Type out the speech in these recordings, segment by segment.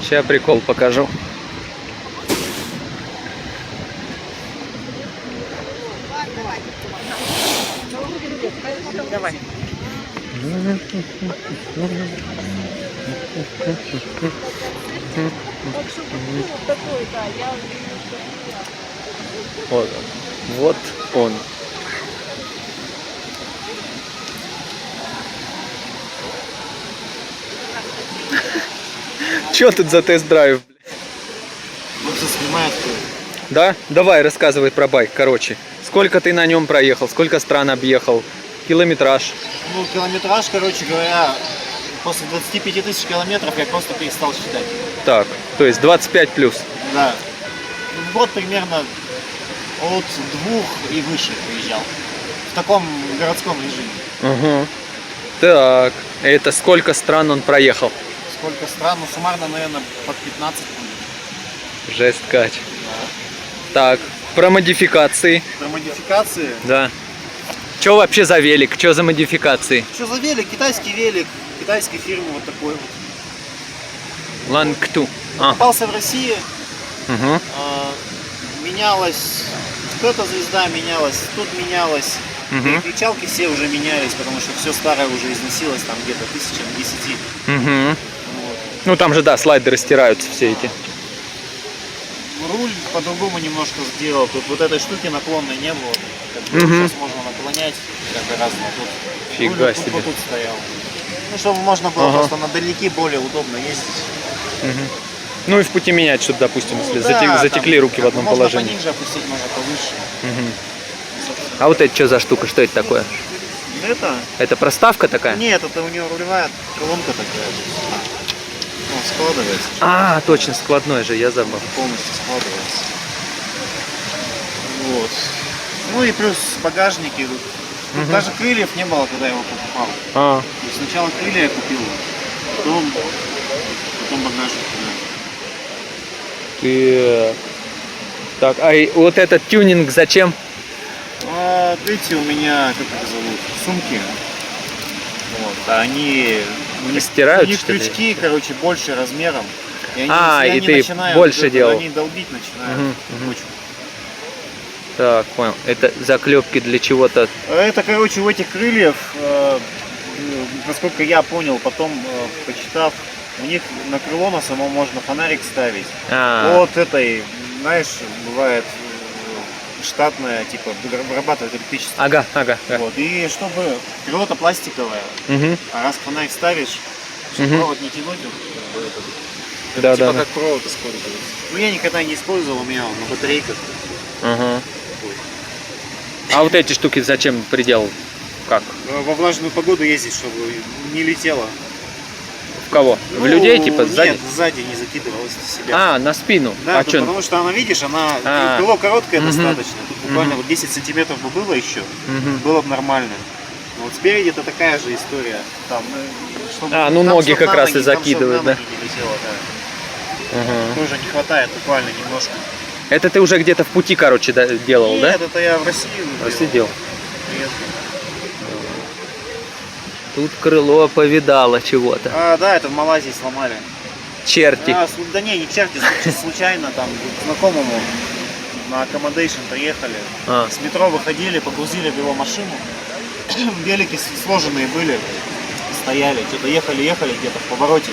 Сейчас прикол покажу. Давай. Вот он. Вот он. Чё тут за тест-драйв? Просто снимает. Да? Давай, рассказывай про байк, короче. Сколько ты на нем проехал, сколько стран объехал, километраж? Ну, километраж, короче говоря, после 25 тысяч километров я просто перестал считать. Так, то есть 25 плюс. Да. В год примерно от 2 и выше приезжал. В таком городском режиме. Угу. Так, это сколько стран он проехал? Сколько стран? Ну, суммарно, наверное, под 15 будет. Жесть, Кать. Да. Так, про модификации. Про модификации. Да. Что вообще за велик? Что за модификации? Что за велик? Китайский велик. Китайской фирмы вот такой вот. Лангту. А. Попался в России. Угу. Менялась. Кто-то звезда менялась, тут менялась. Угу. Переключалки все уже менялись, потому что все старое уже износилось там где-то 1010. Угу. Вот. Ну там же, да, слайдеры стираются все эти. Руль по-другому немножко сделал. Тут вот этой штуки наклонной не было. Как бы Мгм. Сейчас можно наклонять как раз на тут. Фига Руль себе. вот тут стоял. Ну, чтобы можно было Ага. просто на далеки более удобно ездить. Угу. Ну и в пути менять, чтобы, допустим, если Ну, да, затекли там руки в одном можно положении. пониже опустить, можно повыше. Мгм. А вот это что за штука? Что это такое? Это? Это проставка такая? Нет, это у него рулевая колонка такая. Ну, складывается. А, точно, складной же, я забыл. Полностью складывается. Вот. Ну и плюс багажники. Тут Мгм. даже крыльев не было, когда я его покупал. А, То есть сначала крылья я купил, потом багажник. Да. так, а вот этот тюнинг зачем? Эти у меня, как их зовут, сумки. Вот, а они у них, Стирают, у них что ли? крючки, короче, больше размером. И они, А, если и они ты начинают больше это, делал. Они долбить начинают. Мгм, мгм. Очень. Так, понял. Это заклепки для чего-то. Это, короче, у этих крыльев, насколько я понял, потом почитав, у них на крыло на само можно фонарик ставить. А, Вот этой, знаешь, бывает штатная, типа, вырабатывает электричество. ага, ага. Вот. И чтобы крыло-то пластиковое, Угу. а раз фонарик ставишь, чтобы Мгм. провод не тянуть, это Да, типа да, да. как провод использовать. Ну я никогда не использовал, у меня он на батарейках. Ага. А вот эти штуки зачем приделал? Как? Во влажную погоду ездить, чтобы не летело. В кого? В Ну, людей, типа, сзади? Нет, сзади не закидывалось на себя. А, на спину. Да, А тут чё? потому что она, видишь, она А. крыло короткое Мгм. достаточно. Тут буквально Мгм. вот 10 сантиметров бы было еще, Мгм. было бы нормально. Но вот спереди это такая же история. Там, чтобы, А, ну там, ноги чтоб как на раз и ноги, там, чтоб закидывают, на да? ноги не летело, да. Ага. Тоже не хватает буквально немножко. Это ты уже где-то в пути, короче, делал, да? Нет, это я в России Сидел. приехал. Тут крыло повидало чего-то. Да, это в Малайзии сломали. Черти. Да не черти, случайно там к знакомому на accommodation приехали. А. С метро выходили, погрузили в его машину. Велики сложенные были, стояли, что-то ехали где-то в повороте.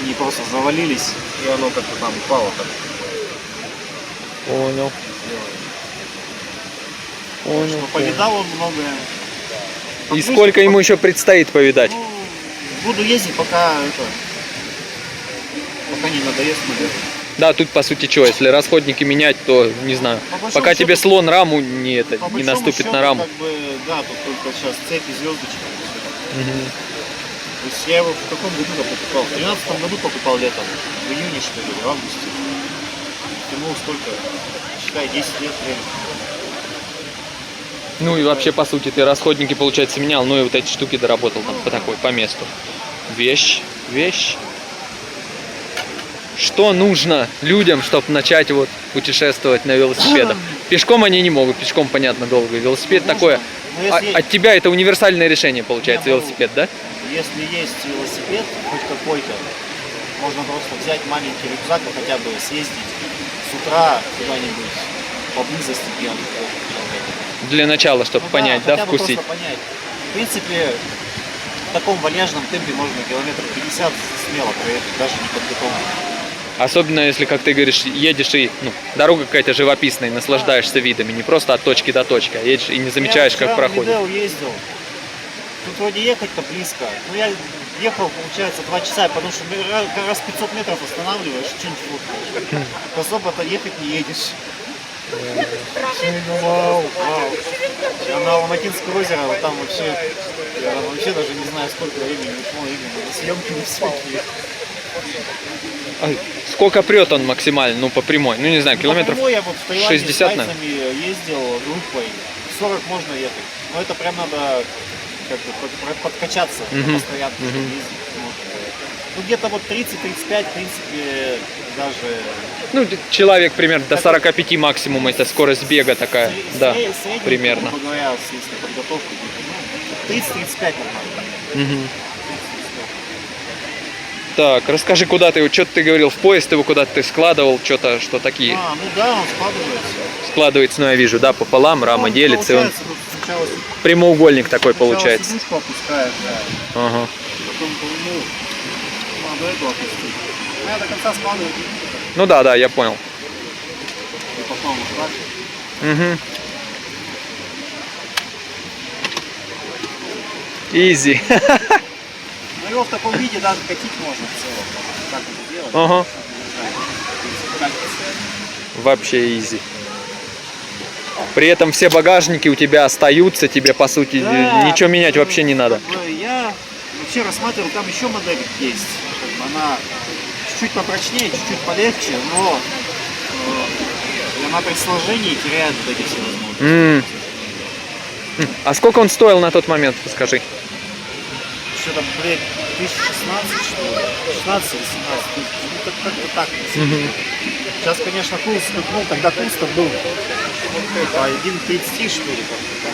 Они просто завалились, и оно как-то там упало. Так. Понял. Понял. Что повидал он многое. И сколько ему еще предстоит повидать? Ну, буду ездить, пока не надоест, наверное. Да, тут по сути что, если расходники менять, то не знаю. По большому Пока тебе счету- слон раму не По не большому наступит счету, на раму. Как бы, да, тут только сейчас цепь и звездочка. Мгм. То есть я его в каком году покупал? В 2013 году покупал летом. В июне, что ли, в августе. Ему сколько? Считай, 10 лет времени. Ну и вообще, по сути, ты расходники, получается, менял, ну и вот эти штуки доработал там по такой, по месту. Вещь. Что нужно людям, чтобы начать вот путешествовать на велосипедах? Пешком они не могут, пешком, понятно, долго. Велосипед Можно. такое. Но если, От тебя это универсальное решение, получается, Не, ну, велосипед, да? если есть велосипед, хоть какой-то, можно просто взять маленький рюкзак и хотя бы съездить с утра куда-нибудь поблизости, где он находится. Для начала, чтобы Ну понять, хотя да, бы вкусить. просто понять. В принципе, в таком вальяжном темпе можно километров 50 смело проехать, даже не подготовленный. Особенно если, как ты говоришь, едешь и дорога какая-то живописная, и наслаждаешься видами, не просто от точки до точки, а едешь и не замечаешь, как Я проходит. вчера в Медео ездил. Тут вроде ехать-то близко. Ну я ехал, получается, 2 часа, потому что раз 500 метров останавливаешь, что-нибудь фоткаешь. Особо-то ехать не едешь. Вау. А на Алматинское озеро, вот там вообще, я вообще даже не знаю, сколько времени ушло именно на съемки на всякие. А сколько прет он максимально, ну по прямой? Ну не знаю, километров Ну, я вот в Таиланде 60, с тайцами ездил группой, 40 можно ехать. Но это прям надо как бы подкачаться постоянно, чтобы ездить. Ну где-то вот 30-35, в принципе, даже... Ну, человек примерно до 45 максимум, это скорость бега такая, да, средний, примерно. грубо говоря, если подготовка, 30-35 нормально. Мгм. Так, расскажи, куда ты, что ты говорил, в поезд его куда-то ты складывал, что-то, что такие А, ну да, он складывается. складывается, ну я вижу, да, пополам, рама Он, делится, и он получается, вот сначала прямоугольник такой получается. сидушку опускаешь, да. Ага. Потом до этого опустить. Ну, я до конца складываю Ну да, я понял. и потом вот так. Угу. Изи. Ну его в таком виде даже катить можно в целом. Как это делать? Ага. Катится. Вообще изи. При этом все багажники у тебя остаются, тебе по сути Да, ничего менять вообще не надо. как бы я вообще рассматривал, там еще модель есть. Как бы она чуть-чуть попрочнее, чуть-чуть полегче, но она при сложении теряет вот эти все возможности. А сколько он стоил на тот момент, скажи? Что-то, блядь, 2016, что ли? 16 или 17 тысяч. Ну, как-то так. Сейчас, конечно, курс, ну, тогда курс-то был по 1,30, что ли, как-то там.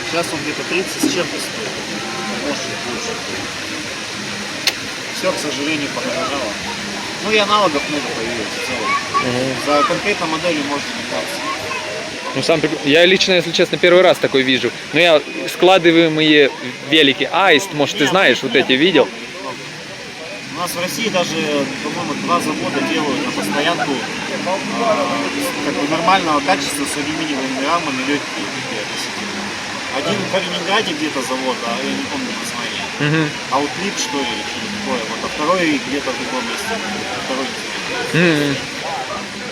Сейчас он где-то 30 с чем-то стоит. Может, чуть больше. Все, к сожалению, подорожало. Ну и аналогов много появилось в целом. За конкретной моделью можно метаться. Ну, я лично, если честно, первый раз такой вижу. Но я складываемые велики Аист, может, ты знаешь, вот эти видел? У нас в России даже, по-моему, 2 завода делают на постоянку как бы нормального качества с алюминиевыми рамами легкие такие относительно. Один в Калининграде где-то завод, а я не помню название. Аутлип, что ли, или что-то такое. Вот, а второй где-то в другом месте. Второй не знаю.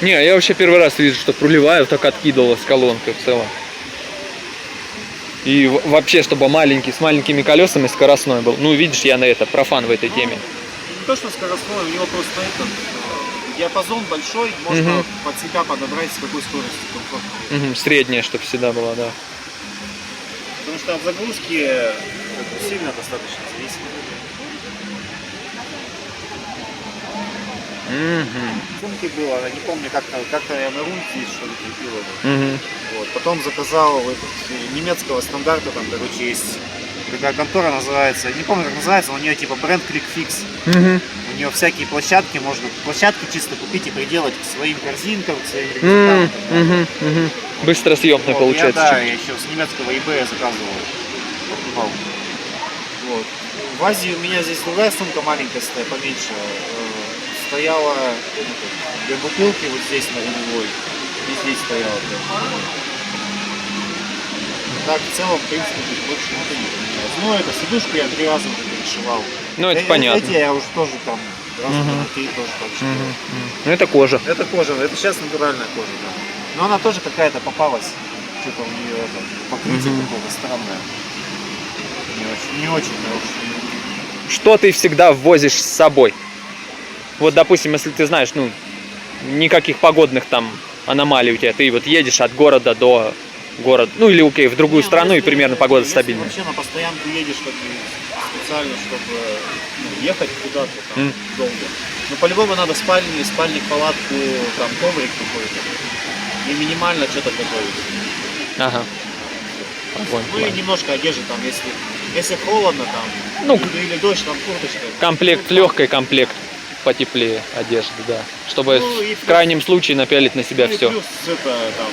Не, я вообще первый раз вижу, что рулевая так откидывалась колонка в целом. И вообще, чтобы маленький, с маленькими колесами скоростной был. Ну, видишь, я на это профан в этой теме. Не то, что скоростной, у него просто этот диапазон большой, можно под себя подобрать, с какой скоростью комфортно. Средняя, чтобы всегда была, да. Потому что от загрузки сильно достаточно зависит. Сумки было, не помню, как-то я на руль здесь что ли крепил его. Вот. Потом заказал немецкого стандарта, там, короче, есть такая контора называется, не помню как называется, но у нее типа бренд ClickFix. У нее всякие площадки, можно площадки чисто купить и приделать к своим корзинкам, к своим рюкзакам. Быстросъемно Вот, получается. я еще с немецкого eBay заказывал. Покупал. Вот. В Азии у меня здесь другая сумка маленькая стоит, поменьше. Стояла две бутылки вот здесь на рулевой. И здесь стояла. Так, в целом, в принципе, тут больше ничего не поменялось. Ну, это сидушку я 3 раза уже перешивал. Ну, это понятно. Эти я уже тоже там раза на 3 тоже так же. Ну, это кожа. Это кожа, это сейчас натуральная кожа, да. Но она тоже какая-то попалась. Что-то у нее это покрытие какое-то странное. Не очень хорошее. Что ты всегда ввозишь с собой? Вот, допустим, если ты знаешь, ну, никаких погодных там аномалий у тебя, ты вот едешь от города до города, ну или окей, в другую страну, и примерно погода стабильная. Вообще на постоянку едешь как бы специально, чтобы ехать куда-то там долго. Но по-любому надо спальник, палатку, там коврик какой-то. И минимально что-то готовить. Ага. Ну и немножко одежды там, если холодно там, ну, или дождь, там курточка. Комплект, легкий комплект. потеплее одежды, да. Чтобы Ну, и в плюс- крайнем случае напялить на себя Ну и все. плюс это там,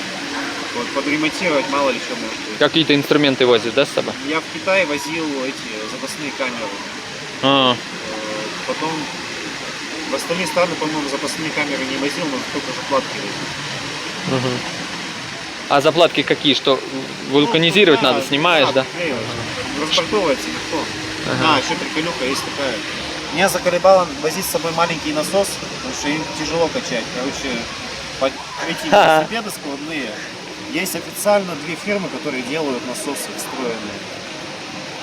вот, подремонтировать мало ли что может быть. Какие-то инструменты возишь, да, с собой? Я в Китае возил эти запасные камеры. А, Потом в остальные страны, по-моему, запасные камеры не возил, но только заплатки возил. мгм. А заплатки какие? Что вулканизировать надо, снимаешь, да? Разбортовывается легко. Ага. Еще приколюха есть такая. Меня заколебало возить с собой маленький насос, потому что им тяжело качать. Короче, эти велосипеды складные. Есть официально 2 фирмы, которые делают насосы встроенные.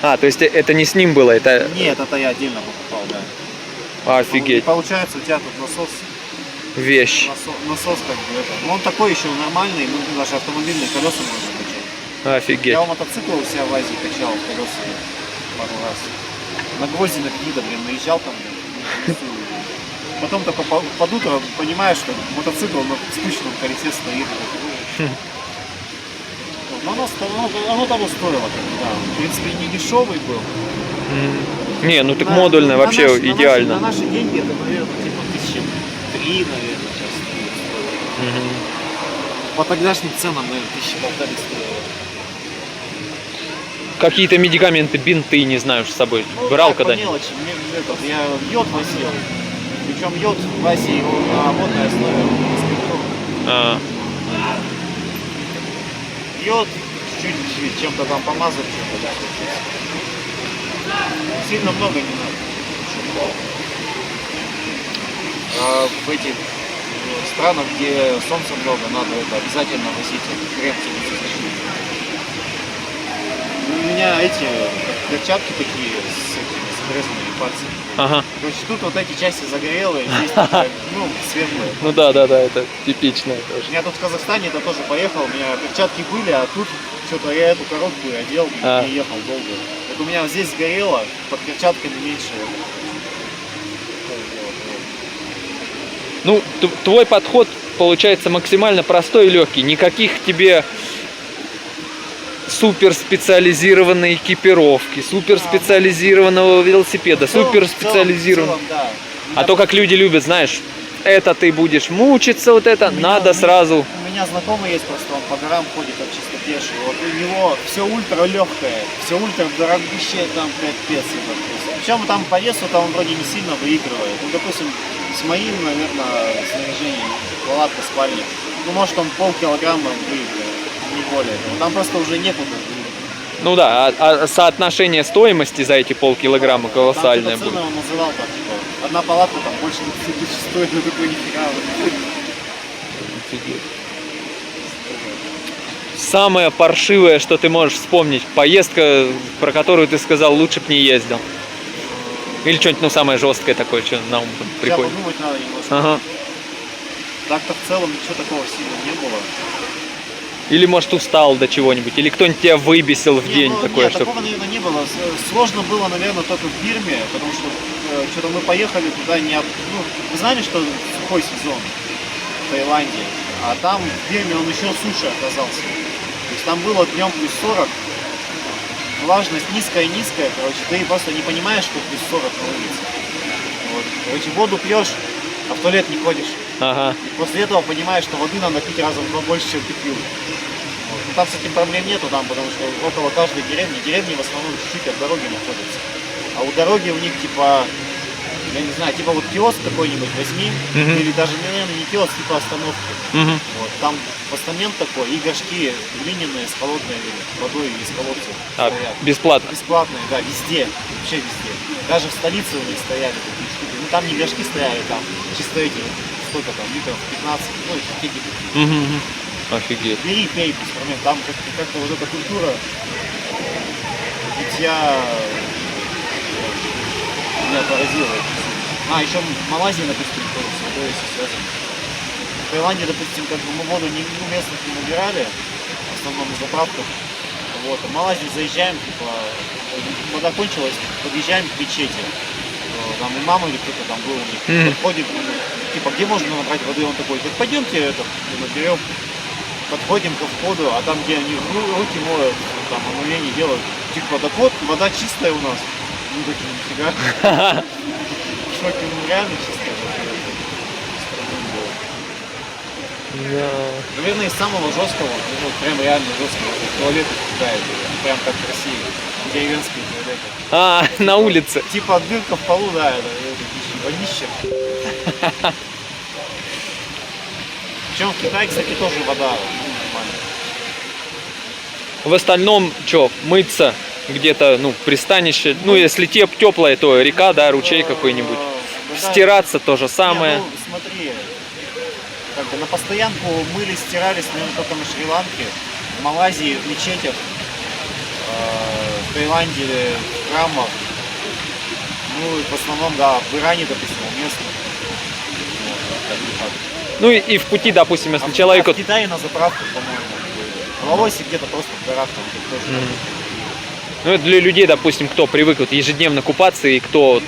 А, то есть это не с ним было, это... Нет, это я отдельно покупал, да. И Офигеть, получается, у тебя тут насос, вещь. насос как бы это. Но он такой еще нормальный, ну, даже автомобильные колеса можно качать. Офигеть. Я у мотоцикла у себя в Азии качал колеса пару раз. На гвозди на гнида, блин, наезжал там, блин. Потом только под утро понимаешь, что мотоцикл на спущенном колесе стоит. Но оно того стоило, да. В принципе, не дешевый был. Не, ну так модульно вообще идеально. На наши деньги это, наверное, типа 1003, наверное, сейчас стоит. Мгм. По тогдашним ценам, наверное, 1500 стоило. Какие-то медикаменты, бинты, не знаю, с собой Ну, брал так, по когда-нибудь? мелочи. Я йод возил. Причем йод в Азии его на водной основе спиртовый. А, Йод, чуть-чуть чем-то там помазать, чем-то да, сильно много не надо. А в этих странах, где солнца много, надо это обязательно носить крем солнцезащитный. У меня эти перчатки такие с этими с грязными пальцами. ага. Короче, тут вот эти части загорелые, здесь такая, ну, светлые. Ну да, это типично тоже. Я тут в Казахстане это тоже поехал, у меня перчатки были, а тут что-то я эту короткую одел и ехал долго. Вот у меня вот здесь сгорело, под перчатками меньше. Ну, твой подход получается максимально простой и легкий. Никаких тебе суперспециализированной экипировки, суперспециализированного велосипеда, В целом, суперспециализированного. да. А то как люди любят, знаешь, это ты будешь мучиться, вот это, надо сразу. У меня знакомый есть просто, он по горам ходит, как чисто пеший. Вот у него все ультра легкое, все ультра дорогущее, там капец. Причем там по весу-то он вроде не сильно выигрывает. Ну, допустим, с моим, наверное, снаряжением, палатка, спальник, ну, может, он полкилограмма выигрывает, не более того. Там просто уже некуда. Ну да, а соотношение стоимости за эти полкилограмма колоссальное Там будет. цены он называл так, типа, одна палатка там больше 20 тысяч стоит, но такой нифига. Офигеть. Самое паршивое, что ты можешь вспомнить, поездка, про которую ты сказал, лучше б не ездил. Или что-нибудь, ну, самое жесткое такое, что на ум Сейчас приходит. подумать надо немножко. Ага. Так-то в целом ничего такого сильно не было. Или, может, устал до чего-нибудь, или кто-нибудь тебя выбесил в день такое, нет, что... такого, наверное, не было. Сложно было, наверное, только в Бирме, потому что что-то мы поехали туда не... Ну, вы знали, что сухой сезон в Таиланде, а там в Бирме он еще суше оказался. То есть там было днем плюс 40, влажность низкая-низкая, короче, ты просто не понимаешь, что плюс 40 на улице. Вот. Короче, воду пьешь, а в туалет не ходишь. Ага. И после этого понимаешь, что воды надо пить раза в 2 больше, чем ты пил. Вот. Ну, там с этим проблем нету, там, потому что около каждой деревни в основном чуть-чуть от дороги находятся. А у дороги у них типа, я не знаю, типа вот киоск какой-нибудь возьми, Мгм. или даже, наверное, не киоск, типа остановки. Мгм. Вот. Там постамент такой и горшки глиняные с холодной водой из колодца А, стоят. бесплатно. Бесплатные, да, везде, вообще везде. Даже в столице у них стояли такие штуки. Ну там не горшки стояли, там чисто эти, сколько там, литров 15, ну эти Мгм, мгм. Офигеть. бери, пей без проблем. Там как-то вот эта культура питья меня поразила. А, еще в Малайзии, допустим, тоже с водой все связано. В Таиланде, допустим, как бы мы воду не, ну, местных не набирали, в основном на заправках. Вот. А в Малайзию заезжаем, типа, вода кончилась, подъезжаем к мечети. Там и мама или кто-то там был у них. Мгм. Подходит, типа, где можно набрать воды? Он такой, так пойдемте это, наберем. Подходим ко входу, а там, где они руки моют, там омовение делают, типа, так вот, вода чистая у нас. Ну, такие, нифига. В шоке, ну, реально чистая. Да. Наверное, из самого жесткого, ну, прям реально жесткого, туалеты кидают, прям как в России, деревенские туалеты. А, на улице. Типа дырка в полу, да, это вонище. Причем в Китае, кстати, тоже вода ну, нормальная. В остальном, что, мыться где-то, ну, пристанище. Ну, если теплое, то река, да, ручей какой-нибудь. Да, Стираться то же не, самое. ну, смотри, как бы на постоянку мыли, стирались, наверное, только на Шри-Ланке, в Малайзии, в мечетях, в Таиланде, в храмах. Ну, и в основном, да, в Иране, допустим, местных. Вот, так, не факт. Ну и в пути, допустим, если человек... А в Китае на заправках, по-моему. В Лаосе где-то просто в горах там где-то тоже. Ну, это для людей, допустим, кто привык вот ежедневно купаться и кто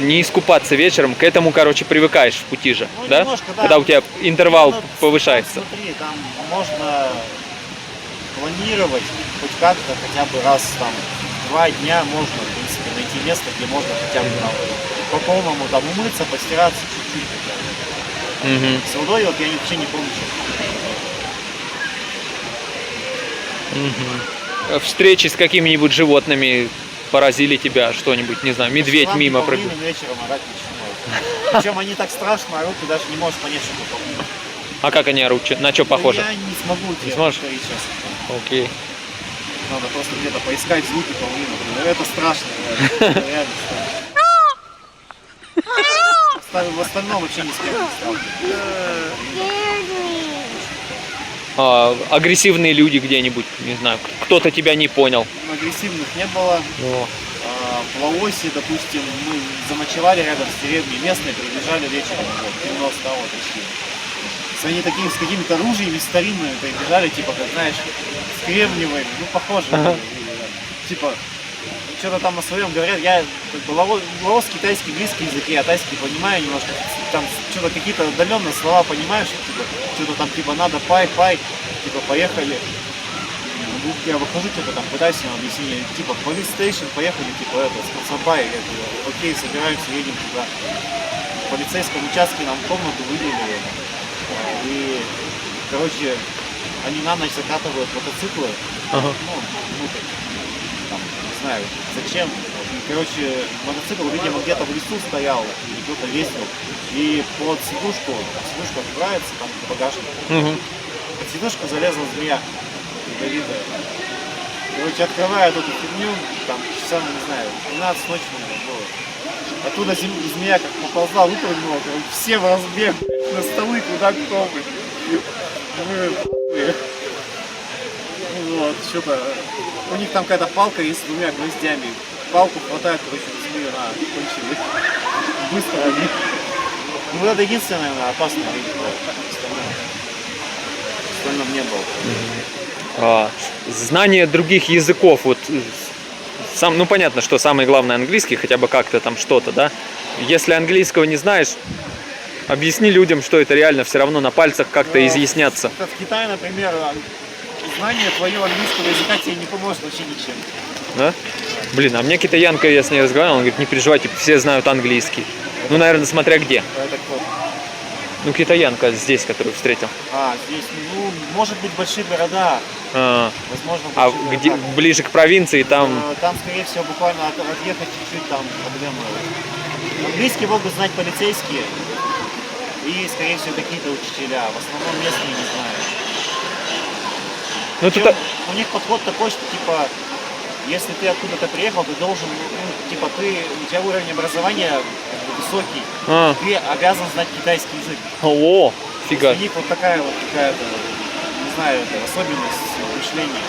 не искупаться вечером, к этому, короче, привыкаешь в пути же, Ну, да? немножко, да. Когда у тебя интервал Ну, повышается. Там, смотри, там можно планировать хоть как-то, хотя бы раз там в 2 дня можно, в принципе, найти место, где можно хотя бы там по полному там умыться, постираться чуть-чуть хотя бы. Мгм. С водой вот я вообще не помню, что. Встречи с какими-нибудь животными поразили тебя что-нибудь, не знаю, медведь Шри-Ланке мимо павлины пробил. вечером орать начинают. Причем они так страшно орут, ты даже не можешь понять, что это павлин. А как они орут? На что похоже? Я не смогу тебе сможешь? повторить сейчас. Окей. Надо просто где-то поискать звуки павлина. Ну, это страшно, реально. Это реально страшно. В остальном вообще ни с кем не сталкиваюсь. Агрессивные люди где-нибудь, не знаю, кто-то тебя не понял. Агрессивных не было. О. В Лаосе, допустим, мы заночевали рядом с деревней местной, прибежали вечером, вот, темно стало почти. Они такими, с какими-то оружиями старинными прибежали, типа, как знаешь, с кремниевыми, ну, похоже. Типа, что-то там на своем говорят. Я как бы лаос, китайский, близкий языки, а тайский понимаю немножко. Там что-то какие-то отдаленные слова понимаешь, типа, что-то там типа надо пай, типа поехали. Я выхожу, что-то там пытаюсь им объяснить, типа police station, поехали, типа это, с Консабай, я говорю, окей, собираемся, едем туда. В полицейском участке нам комнату выделили. И, короче, они на ночь закатывают мотоциклы, Ага. ну, внутрь, там, не знаю, зачем. И, короче, мотоцикл, видимо, где-то в лесу стоял, или кто-то ездил, и под сидушка открывается, там, багажник, Мгм. под сидушку залезла змея ядовитая. Короче, открывают эту фигню, там, часа, не знаю, 12 ночи, наверное, было. Оттуда змея как поползла, выпрыгнула, короче, все в разбег на столы, куда кто бы. Вот, что-то. У них там какая-то палка есть с 2 гвоздями. Палку хватает, короче, змею на кончили. Быстро они. Ну, вот это единственное, наверное, опасное видеть было. В остальном не было. Знание других языков, вот сам, ну понятно, что самое главное английский, хотя бы как-то там что-то, да. Если английского не знаешь, объясни людям, что это реально все равно на пальцах как-то изъясняться. Это в Китае, например, знание твоего английского языка тебе не поможет вообще ничем. Да? Блин, а мне китаянка, я с ней разговаривал, она говорит, не переживайте, все знают английский. Ну, наверное, смотря где. Это кто? Ну, китаянка здесь, которую встретил. Здесь, ну, может быть, большие города. Возможно, А большие где, города. ближе к провинции, там... Там, скорее всего, буквально отъехать чуть-чуть, там проблемы. Английский могут знать полицейские и, скорее всего, какие-то учителя. В основном местные не знают. Ну, Причем тут... у них подход такой, что, типа, если ты откуда-то приехал, ты должен, ну, типа, у тебя уровень образования как бы высокий, ты обязан знать китайский язык. О, фига. У них вот такая вот какая-то, не знаю, это особенность мышления.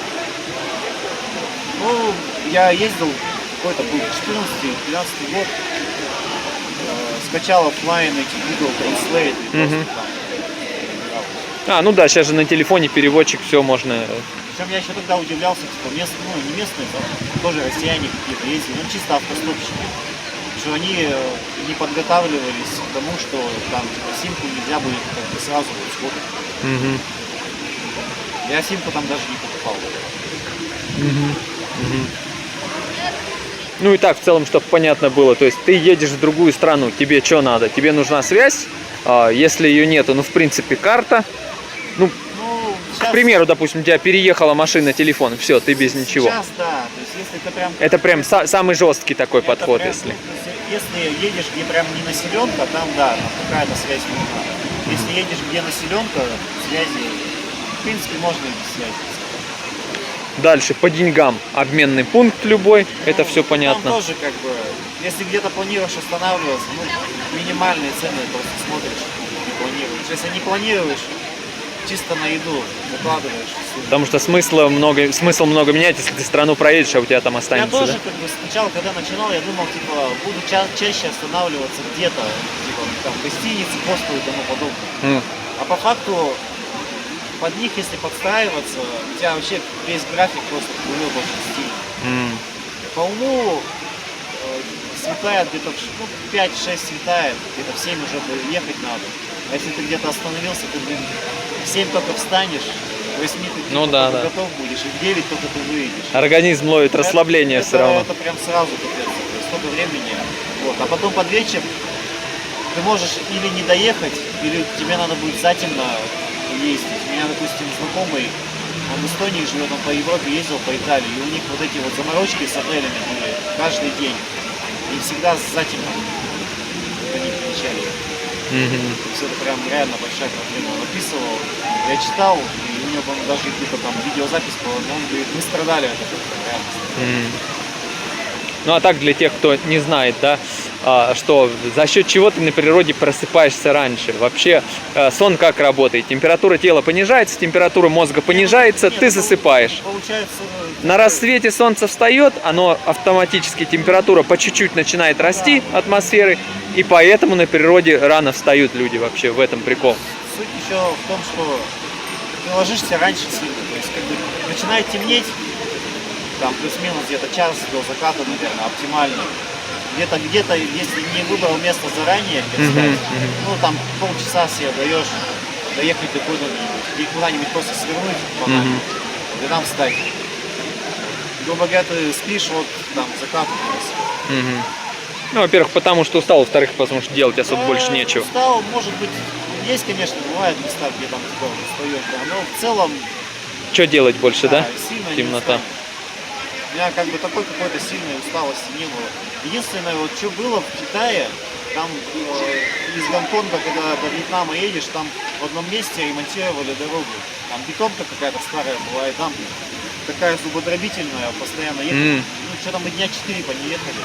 Ну, я ездил, какой-то был 14-12 год, скачал оффлайн эти Google Translate и просто там. Ну да, сейчас же на телефоне переводчик, все можно... Причем я еще тогда удивлялся, типа, местные, ну, не местные, там тоже россияне какие-то ездили, ну, чисто автостопщики. Что они не подготавливались к тому, что там, типа, симку нельзя будет как бы сразу вот сфотать. Я симку там даже не покупал. Ну и так, в целом, чтобы понятно было. То есть ты едешь в другую страну, тебе что надо? Тебе нужна связь, если ее нету, ну, в принципе, карта. Ну, Ну, к примеру, допустим, у тебя переехала машина, телефон, все, ты без ничего. Сейчас, да. То есть, если ты прям... Это прям самый жесткий такой это подход, прям, если. Если едешь, где прям не населенка, там, да, там какая-то связь нужна. Если едешь, где населенка, связи, в принципе, можно и без связи. Дальше по деньгам обменный пункт любой, это все понятно. Там тоже как бы, если где-то планируешь останавливаться, ну, минимальные цены просто смотришь и планируешь. Если не планируешь, чисто на еду укладываешь. Потому что смысл много менять, если ты страну проедешь, а у тебя там Я останется. тоже Да? как бы сначала, когда начинал, я думал, типа, буду чаще останавливаться где-то, типа, там, в гостинице, хостел и тому подобное. А по факту, под них, если подстраиваться, у тебя вообще весь график просто уебался стиль. По уму светает где-то ну, 5-6 светает, где-то в 7 уже ехать надо. А если ты где-то остановился, ты, блин, в 7 только встанешь, в 8 ты Ну только да, да. готов будешь, и в 9 только ты выйдешь. Организм ловит расслабление все равно. Это прям сразу капец, то есть столько времени. Вот. А потом под вечер ты можешь или не доехать, или тебе надо будет затемно ездить. У меня, допустим, знакомый, он в Эстонии живет, он по Европе ездил, по Италии, и у них вот эти вот заморочки с отелями были каждый день. И всегда затемно. Вот они приезжали. То есть это прям реально большая проблема. Он описывал, я читал, и у него, по-моему, даже где-то там видеозапись была, но он говорит, мы страдали от этого реально. Ну а так для тех, кто не знает, да, что за счет чего ты на природе просыпаешься раньше. Вообще сон как работает? Температура тела понижается, температура мозга понижается, ты засыпаешь. Получается, На рассвете солнце встает, оно автоматически, температура по чуть-чуть начинает расти, атмосферы, и поэтому на природе рано встают люди вообще, в этом прикол. суть еще в том, что ты ложишься раньше сильно, то есть как бы начинает темнеть, там плюс-минус где-то час до заката, наверное, оптимально. Где-то, если не выбрал место заранее, ну там полчаса себе даешь доехать до куда-нибудь, или куда-нибудь просто свернуть, и там встать. Грубо говоря, ты спишь, вот там закат. Ну, во-первых, потому что устал, во-вторых, потому что делать особо больше нечего. Устал, может быть, есть, конечно, бывают места, где там типа устаешь, да, но в целом... Что делать больше, да? Сильно Темнота. не у меня как бы такой какой-то сильной усталости не было. Единственное, вот что было в Китае, там из Гонконга, когда до Вьетнама едешь, там в одном месте ремонтировали дорогу. Там бетонка какая-то старая была, и там такая зубодробительная, постоянно ехали. Ну, что-то мы дня 4 по ней ехали.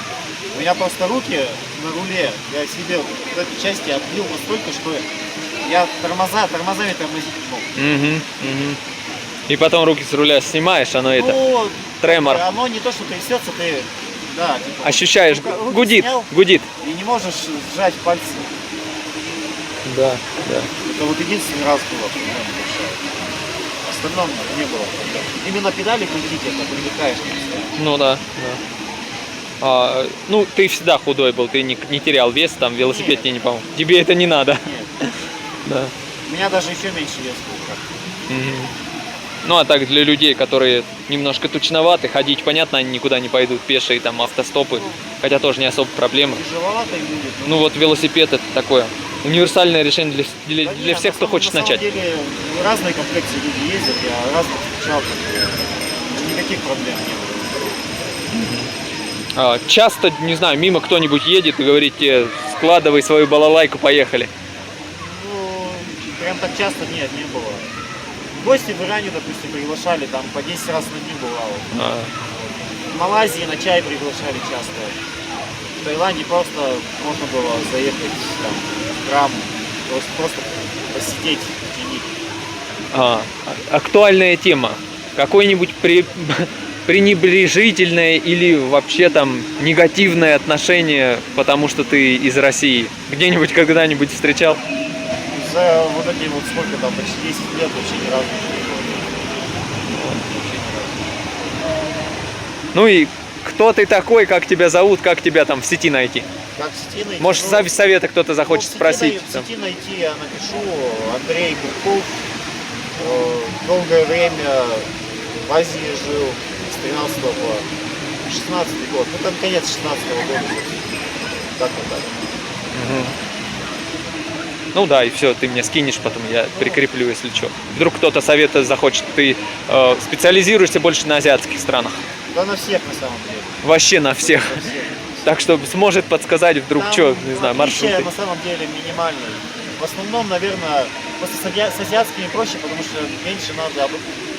У меня просто руки на руле, я сидел в этой части, отбил настолько, что я тормозами тормозить не мог. И потом руки с руля снимаешь, оно это, тремор. Оно не то, что трясется, ты, да, типа, Ощущаешь, руки гудит, снял, гудит. и не можешь сжать пальцы. Да, да. Это вот единственный раз было проблема большая. В остальном не было проблем. Именно педали крутить, это привлекаешь постоянно. Ну да, да. Ну, ты всегда худой был, ты не терял вес, там велосипед Нет. тебе не помог. Тебе это не надо. Нет. Да. У меня даже еще меньше вес был. Как. Ну а так для людей, которые немножко тучноваты, ходить, понятно, они никуда не пойдут, пешие, там, автостопы, хотя тоже не особо проблема. Тяжеловато и будет. Ну вот велосипед это такое универсальное решение для всех, кто хочет начать. На самом деле разные комплекции люди ездят, я разных встречал, никаких проблем не было. Часто, не знаю, мимо кто-нибудь едет и говорит тебе, складывай свою балалайку, поехали. Ну, прям так часто нет, не было. Гости в Иране, допустим, приглашали, там по 10 раз на дню бывало. В Малайзии на чай приглашали часто. В Таиланде просто можно было заехать там, в храм, просто посидеть в тени. Актуальная тема. Какое-нибудь пренебрежительное или вообще там негативное отношение, потому что ты из России? Где-нибудь когда-нибудь встречал? За вот эти вот сколько там, почти 10 лет вообще ни разу не было. Ну и кто ты такой, как тебя зовут, как тебя там в сети найти? Как в сети найти? Может, совета кто-то захочет спросить? В сети найти я напишу Андрей Курков. Долгое время в Азии жил, с 13 по 16-й год, ну там конец 16-го года. Как-то так. Мгм. Ну да, и все, ты мне скинешь потом, я прикреплю, если что. Вдруг кто-то совета захочет. Ты специализируешься больше на азиатских странах. Да на всех на самом деле. Вообще на всех. На всех. Так что сможет подсказать вдруг, Там что, не знаю, отличия маршруты. на самом деле минимальные. В основном, наверное, просто с азиатскими проще, потому что меньше надо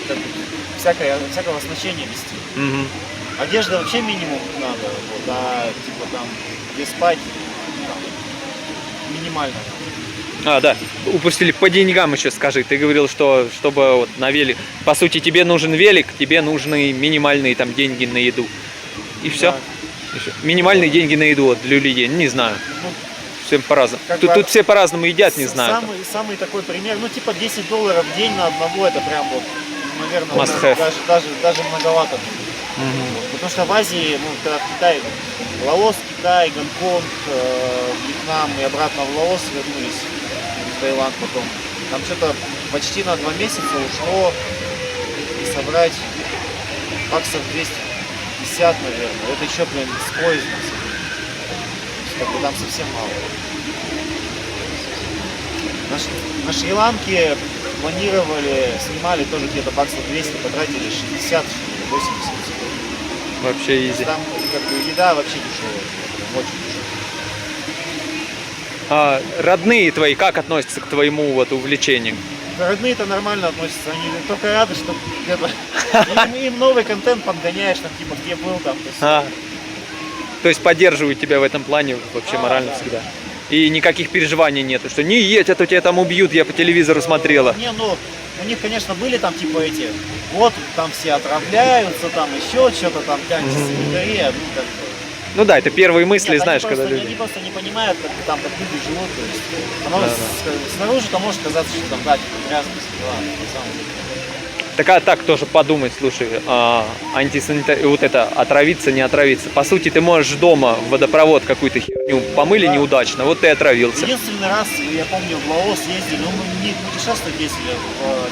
как бы, всякого оснащения вести. Мгм. Одежда вообще минимум надо, вот, а типа там где спать там, минимально. А, да, упустили по деньгам еще скажи. Ты говорил, что чтобы вот на велик, по сути, тебе нужен велик, тебе нужны минимальные там деньги на еду. И все. Да. Минимальные деньги на еду вот, для людей, не знаю. Ну, Всем по-разному. Как Тут, бы тут все по-разному едят, не знаю. самый такой пример, ну типа $10 в день на одного, это прям вот, наверное, Must have. даже многовато. Мгм. Вот. Потому что в Азии, ну, когда в Китай, Лаос, Китай, Гонконг, Вьетнам и обратно в Лаос вернулись, в Таиланд потом. Там что-то почти на 2 месяца ушло и собрать баксов 250, наверное. Это еще, блин, с поездом. То есть, как бы там совсем мало. На Шри-Ланке планировали, снимали тоже где-то баксов 200, потратили 60, 80. Вообще изи. Там как бы еда вообще дешевая, прям очень дешевая. А родные твои как относятся к твоему вот увлечению? Да, родные-то нормально относятся, они только рады, что где-то им новый контент подгоняешь, там типа где был там. А, то есть поддерживают тебя в этом плане вообще Да, морально да. всегда. И никаких переживаний нету, что не едь, а то тебя там убьют, я по телевизору смотрела. Не, ну, у них, конечно, были там типа эти, вот там все отравляются, там еще что-то там, антисанитария, ну как бы. Ну да, это первые мысли, Нет, знаешь, они когда просто, люди. они просто не понимают, как там как люди живут, то есть оно Да, снаружи-то может казаться, что там, да, типа грязно, дела, на самом деле. Так а так тоже подумать, слушай, антисанитария, вот это, отравиться, не отравиться. По сути, ты можешь дома в водопровод какую-то херню помыли Да. неудачно, вот ты и отравился. Единственный раз, я помню, в Лаос ездили, ну мы не путешествовать ездили,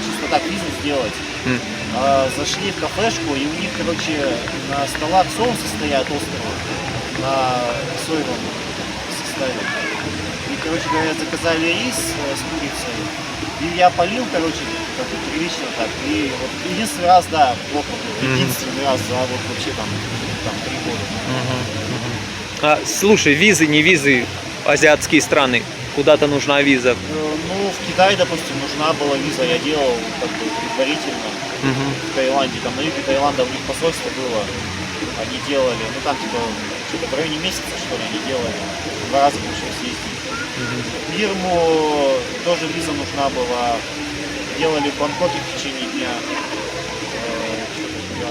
чисто так бизнес делать. М. Зашли в кафешку, и у них, короче, на столах соусы стоят острые, на соевом составе. И, короче говоря, заказали рис с курицей. И я полил, короче, как бы прилично так. И вот единственный раз, да, плохо было. Мгм. Единственный раз за вот вообще там 3 года. Слушай, визы, не визы, азиатские страны, куда-то нужна виза. Ну, в Китае, допустим, нужна была виза, я делал как бы предварительно в Таиланде, там на юге Таиланда у них посольство было, они делали, ну там типа что-то в районе месяца, что ли, они делали, 2 раза пришлось ездить. В Бирму тоже виза нужна была, делали в Бангкоке в течение дня.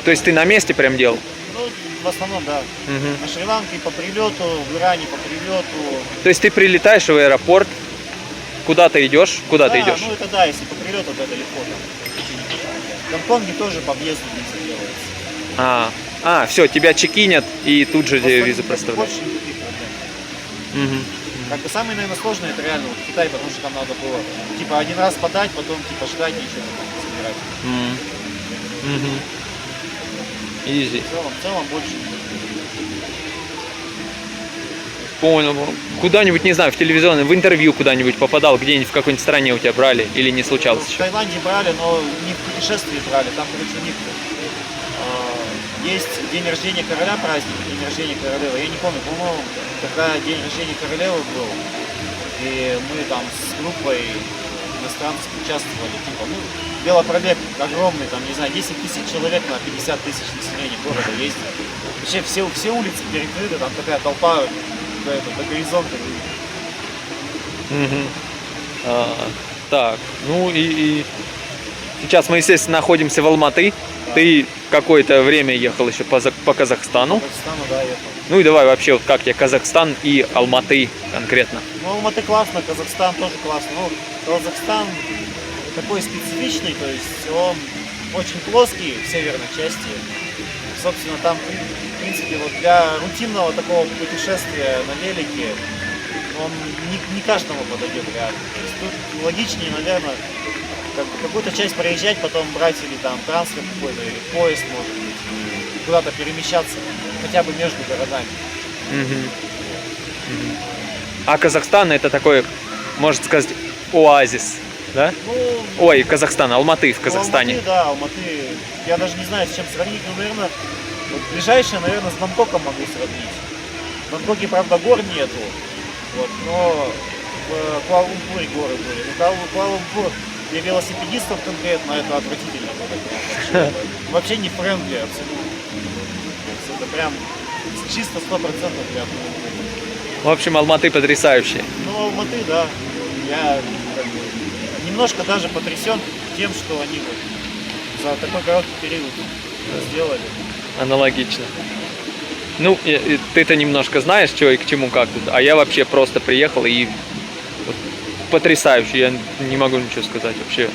То есть ты на месте прям делал? Ну, в основном, да. Мгм. На Шри-Ланке по прилету, в Иране по прилету. То есть ты прилетаешь в аэропорт, куда ты идешь, куда ты Да, идешь? ну это да, если по прилету, то это легко там. В течение дня. В Гонконге тоже по въезду виза делается. Все, тебя чекинят и тут же тебе визу Просто проставляют. больше никаких проблем. Мгм. Как бы самое, наверное, сложное это реально вот Китай, потому что там надо было типа один раз подать, потом типа ждать и еще потом собирать. Мгм. Мгм. Изи. В целом больше. Понял. Куда-нибудь, не знаю, в телевизионном, в интервью куда-нибудь попадал, где-нибудь в какой-нибудь стране у тебя брали или не случалось В еще? Таиланде брали, но не в путешествии брали. Там, короче, у них есть день рождения короля, праздник, день рождения королевы. Я не помню, по-моему, когда день рождения королевы был, и мы там с группой иностранцев участвовали, типа, ну, велопробег огромный, там, не знаю, 10 тысяч человек на 50 тысяч населения города ездит. Вообще все улицы перекрыты, там такая толпа до горизонта. Мгм. Так, ну и сейчас мы, естественно, находимся в Алматы. Да. Ты какое-то время ехал еще по Казахстану. По Казахстану, да, ехал. Ну и давай вообще, вот как тебе Казахстан и Алматы конкретно? Ну, Алматы классно, Казахстан тоже классно. Ну, Казахстан такой специфичный, то есть он очень плоский в северной части. Собственно, там, в принципе, вот для рутинного такого путешествия на велике он не каждому подойдет реально. То есть тут логичнее, наверное, какую-то часть проезжать, потом брать или там трансфер какой-то, или поезд, может быть, куда-то перемещаться. хотя бы между городами. Мгм. Мгм. А Казахстан это такой, можно сказать, оазис, да? Ну, Ой, Казахстан, Алматы в Казахстане. Алматы, да, Алматы. Я даже не знаю, с чем сравнить, но, наверное, вот ближайшее, наверное, с Бангкоком могу сравнить. В Бангкоке, правда, гор нету, вот, но в Куала-Лумпуре горы были. Но Куала-Лумпур для велосипедистов конкретно это отвратительно было. Прям вообще не френдли абсолютно. То есть это прям чисто 100% прям. В общем, Алматы потрясающие. Ну, Алматы, да. Я как бы, немножко даже потрясен тем, что они вот за такой короткий период сделали. Аналогично. Ну, ты-то немножко знаешь, что и к чему, как тут. А я вообще просто приехал и вот потрясающе. Я не могу ничего сказать вообще.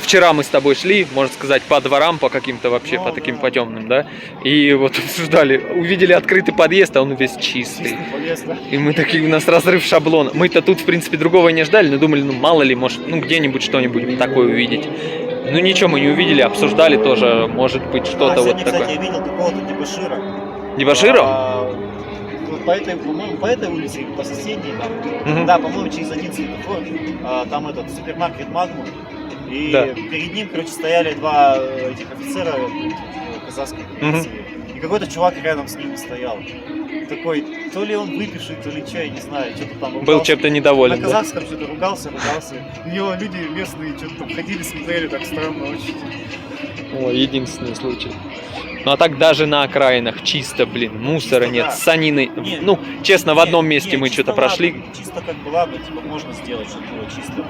Вчера мы с тобой шли, можно сказать, по дворам, по каким-то вообще, Ну, по таким да. по темным, да? И вот обсуждали, увидели открытый подъезд, а он весь чистый. Чистый подъезд, да. И мы такие, у нас разрыв шаблона. Мы-то тут, в принципе, другого не ждали, но думали, ну мало ли, может, ну где-нибудь что-нибудь такое увидеть. Ну ничего мы не увидели, обсуждали тоже, может быть, что-то вот Сегодня, кстати, такое. я видел какого-то дебошира. Дебоширов? Вот по этой, по-моему, по этой улице или по соседней там. Мгм. Да, по-моему, через один светофор. Там этот супермаркет Магнум. И Да. перед ним, короче, стояли два этих офицера казахской полиции. И какой-то чувак рядом с ним стоял. Такой, то ли он выпивший, то ли что, я не знаю, что-то там ругался. Был чем-то На недоволен, да? казахском что-то ругался. У него люди местные что-то там ходили, смотрели, так странно очень. О, единственный случай. Ну а так даже на окраинах чисто, блин, мусора Чисто, нет, да. санины. Не, Ну, честно, в Не, одном месте не, мы чисто что-то прошли. ладно, чисто как бы ладно, типа можно сделать, чтобы было чисто.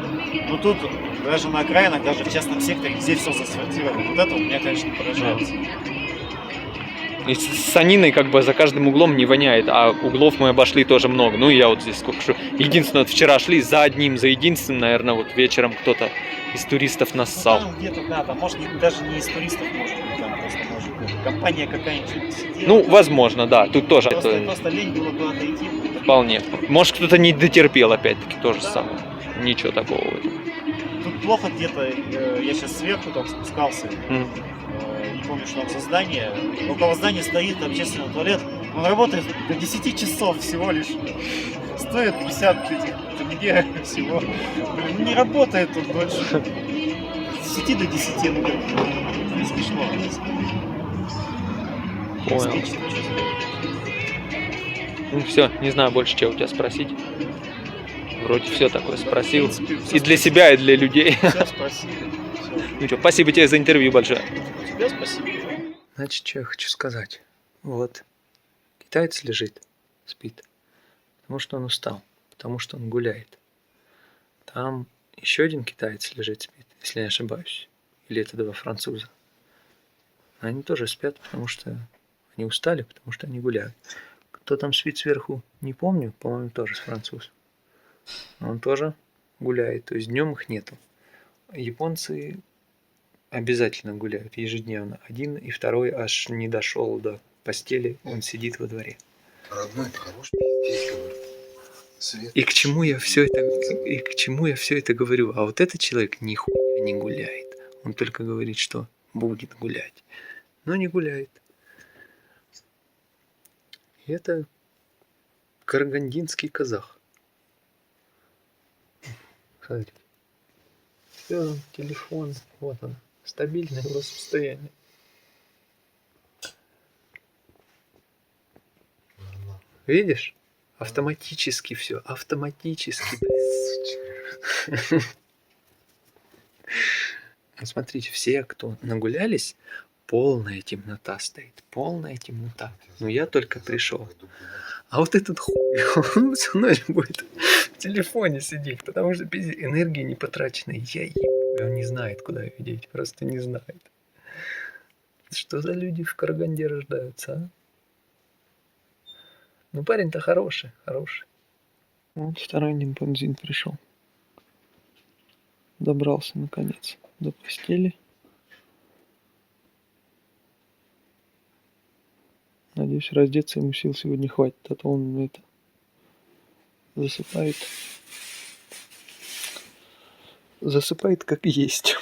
Но тут даже на окраинах, даже в частном секторе, здесь все засортировано. Вот это вот меня, конечно, поражает. И с саниной как бы за каждым углом не воняет, а углов мы обошли тоже много. Ну и я вот здесь сколько шел. Единственное, вот вчера шли за единственным, наверное, вот вечером кто-то из туристов Ну, нассал. там где-то, да, там может даже не из туристов, может быть, там просто может быть компания какая-нибудь сидела. Ну, там. возможно, да, тут тоже Просто это лень было куда-то идти. вполне. Может, кто-то не дотерпел, опять-таки, тоже Да. самое. Ничего такого в этом. Тут плохо где-то, я сейчас сверху там спускался, Мгм. не помню, что там за здание. Около здания стоит общественный туалет. Он работает до 10 часов всего лишь. Стоит 50 этих тенге всего. Блин, ну не работает тут больше. С 10 до 10, ну не смешно. Понял. Обеспечить чувство. Ну все, не знаю больше, что у тебя спросить. Вроде все такое спросил. В принципе, И для себя, и для людей. Все, спасибо. Всё. Ну что, спасибо тебе за интервью большое. Тебе спасибо. Значит, что я хочу сказать. Вот. Китаец лежит, спит. Потому что он устал. Потому что он гуляет. Там еще один китаец лежит, спит, если я не ошибаюсь. Или это два француза. Они тоже спят, потому что они устали, потому что они гуляют. Кто там спит сверху, не помню. По-моему, тоже француз. Но он тоже гуляет. То есть днем их нету. Японцы обязательно гуляют ежедневно. Один и второй аж не дошел до постели, он сидит во дворе. Родной, ты хороший пиздец, говорю. Свет. И к чему я все это говорю? А вот этот человек нихуя не гуляет. Он только говорит, что будет гулять. Но не гуляет. И это карагандинский казах. Смотрите. Все, телефон, вот он. Стабильное его состояние. Видишь? Автоматически все. Автоматически. Смотрите, все, кто нагулялись, полная темнота стоит. Полная темнота. Но я только пришел. А вот этот хуй, он всю ночь будет в телефоне сидеть, потому что без энергии не потраченной. Я ебу, он не знает, куда ее деть. Просто не знает. Что за люди в Караганде рождаются, а? Ну, парень-то хороший, хороший. Вот второй нимпанзин пришел. Добрался, наконец, до постели. Надеюсь, раздеться ему сил сегодня хватит, а то он это засыпает. Засыпает как есть.